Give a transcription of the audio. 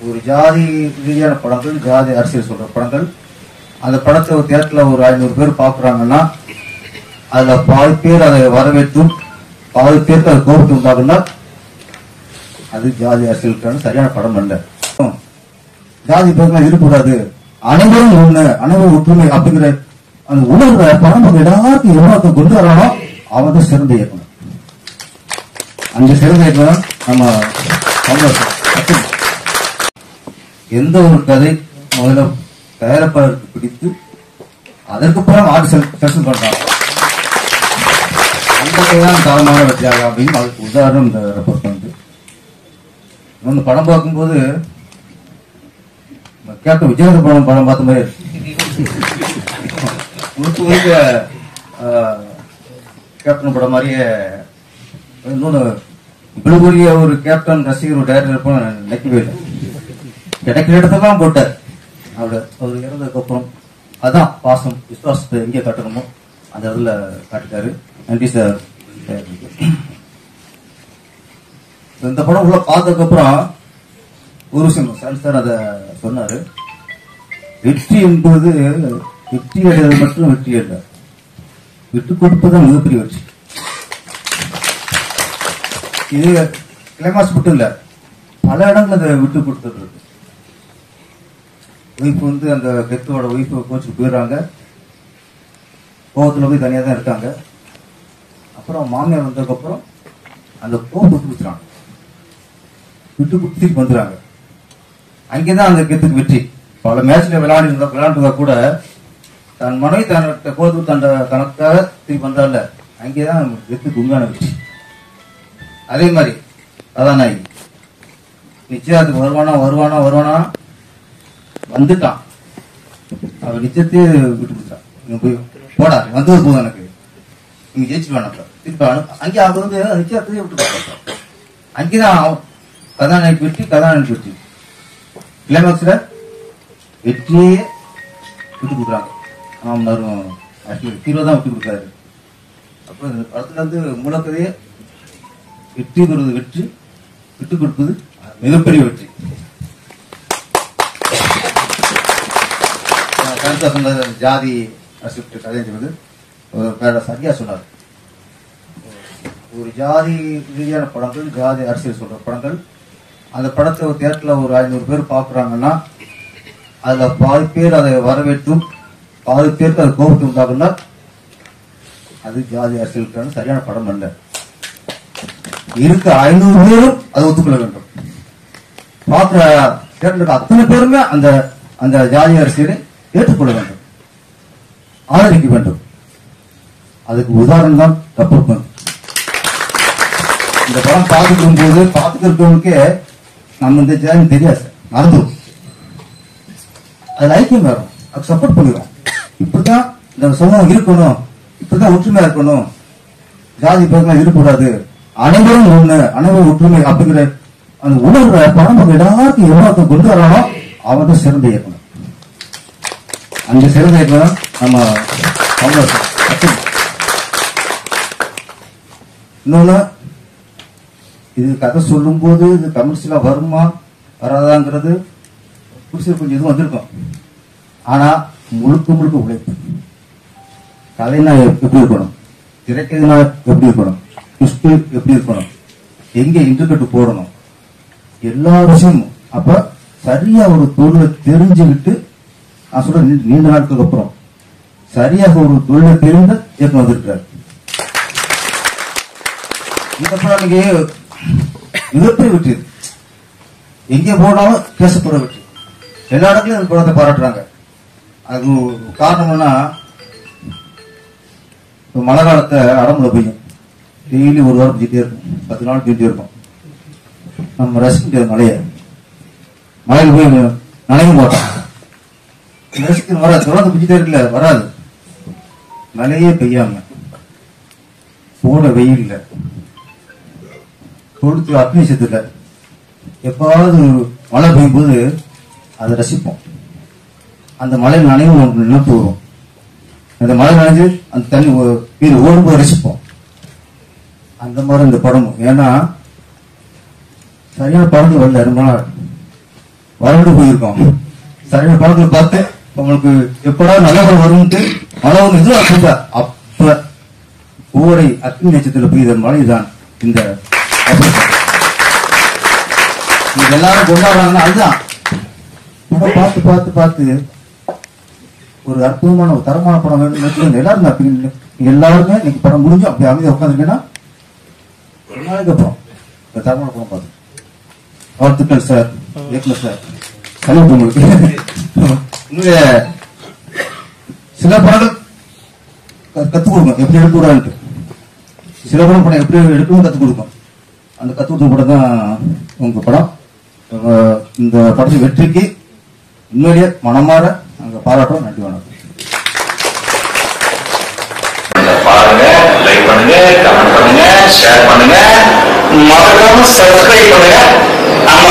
ஒரு ஜாதி ரீதியான படங்கள், ஜாதி அரசியல் சொல்ற படங்கள், அந்த படத்தை ஒரு தியேட்டர்ல ஒரு 500 பேர் பாக்குறாங்கன்னா அதுல பாதி பேர் அதை வரவேற்றும் பாதி பேருக்கு அதை கோபத்து உண்டாகுன்னா அது ஜாதி அரசியலுக்கான சரியான படம் அல்ல. ஜாதி பேருக்குலாம் இருக்கக்கூடாது, அனைவரும் ஒண்ணு, அனைவரும் ஒற்றுமை அப்படிங்கிற அந்த உணர்வை படம் எல்லாருக்கும் எவ்வளவு கொண்டு வரானோ அவன் தான் சிறந்த இயக்குனர். அந்த சிறந்த இயக்குனர் நம்ம எந்த ஒரு கதை முதல்ல தயாரிப்பாளருக்கு பிடித்து அதற்கப்புறம் ஆர்ட் செலக்ஷன் பண்றாங்க. அந்த கதைதான் தரமான வெற்றியாக அப்படின்னு அதுக்கு உதாரணம் இந்த ரெப்போர்ட் வந்து இந்த படம் பார்க்கும்போது கேப்டன் விஜயகாந்த் படம் பார்த்த மாதிரி முழுக்க கேப்டன் படம் மாதிரியே. இன்னொன்னு இவ்வளவு பெரிய ஒரு கேப்டன் ரசிகர் ஒரு டைரக்டர் இருப்போம் நினைக்கவே இல்லை. கிடைக்கிற இடத்தான் போட்டார். அவர் இறந்ததுக்கு அப்புறம் அதான் பாசம் விசுவாசத்தை எங்கே காட்டணுமோ அந்த இடத்துல காட்டிட்டாரு. நன்றி சார். இந்த படம் உள்ள பார்த்ததுக்கு அப்புறம் ஒரு விஷயம் சார் அதை சொன்னாரு, வெற்றி என்பது வெற்றி அடைவது மட்டும் வெற்றி அல்ல, விட்டு கொடுப்பதுதான் மிகப்பெரிய வெற்றி. இது கிளைமாக்ஸ் மட்டும் இல்ல, பல இடங்கள் அதை விட்டு கொடுத்துட்டு இருக்கு. ஒய்ஃப் வந்து அந்த கெத்தோட ஒய்ஃப் கோச்சுக்கு போயிடுறாங்க, கோபத்துல போய் தனியா தான் இருக்காங்க. அப்புறம் மாமியார் வந்ததுக்கு அப்புறம் அந்த கோபம் விட்டு கொடுத்துறாங்க, விட்டு கொடுத்துட்டு வந்துடுறாங்க. அங்கேதான் அந்த கெத்துக்கு வெற்றி. பல மேட்ச்ல விளையாண்டுருந்தா கூட தன் மனைவி தன்னை கோபத்து தனக்காக திருப்பி வந்தால அங்கேதான் கெத்துக்கு உண்மையான வெற்றி. அதே மாதிரி அதான் நாய் நிச்சயத்துக்கு வருவானா வந்துட்டான். அவ நிச்சயத்தையே விட்டு கொடுத்தான். போடா வந்தது போதும், எனக்கு நீங்க ஜெயிச்சுட்டு வேணாம் திருப்பி அங்கே அவ வந்து நிச்சயத்தையே விட்டு கொடுத்தான். அங்கேதான் கதாநாயகி வெற்றி, கதாநாயகி வெற்றி. கிளைமாக்ஸ்ல வெற்றியே விட்டு கொடுக்குறாங்க. ஹீரோ தான் விட்டு கொடுக்குறாரு. அப்புறம் இந்த படத்துல வந்து மூலக்கதையே வெற்றி பெறுவது வெற்றி, விட்டு கொடுப்பது மிகப்பெரிய வெற்றி. சொன்னது ஜாதி கதை என்பது சரியா சொன்னார். ஒரு ஜாதி ரீதியான படங்கள், ஜாதி அரசியல் சொல்ற படங்கள், அந்த படத்தை ஒரு தியேட்டர்ல ஒரு 500 பேர் பாக்குறாங்கன்னா அதுல பாதி பேர் அதை வரவேற்றும் பாதி பேருக்கு அது கோபத்து உண்டாகுன்னா அது ஜாதி அரசியலுக்கான சரியான படம் அல்ல. இருக்க 500 பேரும் அதை ஒத்துக்கொள்ள வேண்டும். பார்க்கிற தியேட்டருக்கு அத்தனை பேருமே அந்த அந்த ஜாதி அரசியலை ஏற்றுக்கொள்ள வேண்டும், ஆதரிக்க வேண்டும். அதுக்கு உதாரணம் தான் கப்பல். இந்த படம் பார்த்துக்கும் போது பார்த்துக்கிறவங்களுக்கே நம்ம இந்த ஜாதி தெரியாது, மறந்துடும். அதுல ஐக்கியம் வரும், அதுக்கு சப்போர்ட் பண்ணிடும். இப்படிதான் இந்த சமூகம் இருக்கணும், இப்படிதான் ஒற்றுமையா இருக்கணும், ஜாதி பேருலாம் இருக்கக்கூடாது, அனைவரும் ஒண்ணு, அனைவரும் ஒற்றுமை அப்படிங்கிற அந்த உணர்வை படம் எல்லாருக்கும் எவ்வளவு கொண்டு வரானோ அவன் தான் சிறந்த இயக்குனர். அந்த சிறந்த இயக்குனர் நம்ம இன்னொன்னு, இது கதை சொல்லும் போது இது கமர்ஷியலா வருமா வராதாங்கிறது புரிசு கொஞ்சம் இதுவும் வந்திருக்கும். ஆனா முழுக்க முழுக்க உழைப்பு. கதைனா எப்படி இருக்கணும், திரைக்கதைனா எப்படி இருக்கணும், எப்படி இருக்கணும், எங்க இன்டர்கட்டு போடணும், எல்லா விஷயமும். அப்ப சரியா ஒரு தொழிலை தெரிஞ்சுக்கிட்டு, நான் சொல்ற நீண்ட நாட்களுக்கு அப்புறம் சரியாக ஒரு தொழிலை தெரிந்த இயக்கம் வந்திருக்கிறார். இந்த படம் நீங்க மிகப்பெரிய வெற்றி, எங்கே போனாலும் பேசப்படுற வெற்றி. எல்லா இடத்துலயும் இந்த படத்தை பாராட்டுறாங்க. அது காரணம்னா மழை காலத்தை அடம்புல பெய்யும், டெய்லி ஒரு வாரம் பெஞ்சிட்டே இருக்கும், 10 நாள் பெஞ்சிட்டே இருக்கும். நம்ம ரசிக்க முடியாது மழையில போய் நனைய மாட்டோம், ரசிக்க வராது, தொடர்ந்து பெஞ்சிட்டே இருக்குல்ல வராது. மழையே பெய்யாம போன வெயில் கொடுத்து அக்னிஷத்துல எப்பாவது மழை பெய்யும் போது அதை ரசிப்போம். அந்த மழை நனைவு நமக்கு நினைப்பு வரும். அந்த மழை நனைஞ்சு அந்த தண்ணி வீடு ஓடும்போது ரசிப்போம். அந்த மாதிரி இந்த படமும், ஏன்னா சரியான படங்கள் வரல, ரொம்ப நாள் வரவிட்டு போயிருக்கோம். சரியான படத்துல பார்த்து உங்களுக்கு எப்படா நல்ல படம் வரும்ட்டு அளவு எதிர்பார்ப்பு. அப்ப கோடை அக்னி நட்சத்திரத்தில் பெய்த மழைதான் இந்த எல்லாரும் கொண்டாடுறாங்கன்னா அதுதான். படம் பார்த்து பார்த்து பார்த்து ஒரு அற்புதமான ஒரு தரமான படம் வேணும் எல்லாரும் எல்லாருமே இன்னைக்கு படம் முடிஞ்சு அப்படி அமைதியாக உட்காந்துருக்கேன்னா ஒரு நாளைக்கு அப்புறம் தரமான படம் பார்த்து வாழ்த்துக்கள் சார், இயக்குனர் சார். கல்வி உங்களுக்கு சில படங்கள் கத்துக் கொடுக்கும் எப்படி எடுக்க கூடாது. சில படம் எப்படி எடுக்கணும் கத்துக் கொடுக்கும். அந்த கத்துக் கொடுத்த படம் தான் உங்க படம். இந்த படத்தின் வெற்றிக்கு உண்மையிலேயே மனமாற நாங்க பாராட்டுறோம். நன்றி, வணக்கம். பாருங்க, லைக் பண்ணுங்க, கமெண்ட் பண்ணுங்க, ஷேர் பண்ணுங்க, மறக்காம சப்ஸ்கிரைப் பண்ணுங்க. நம்ம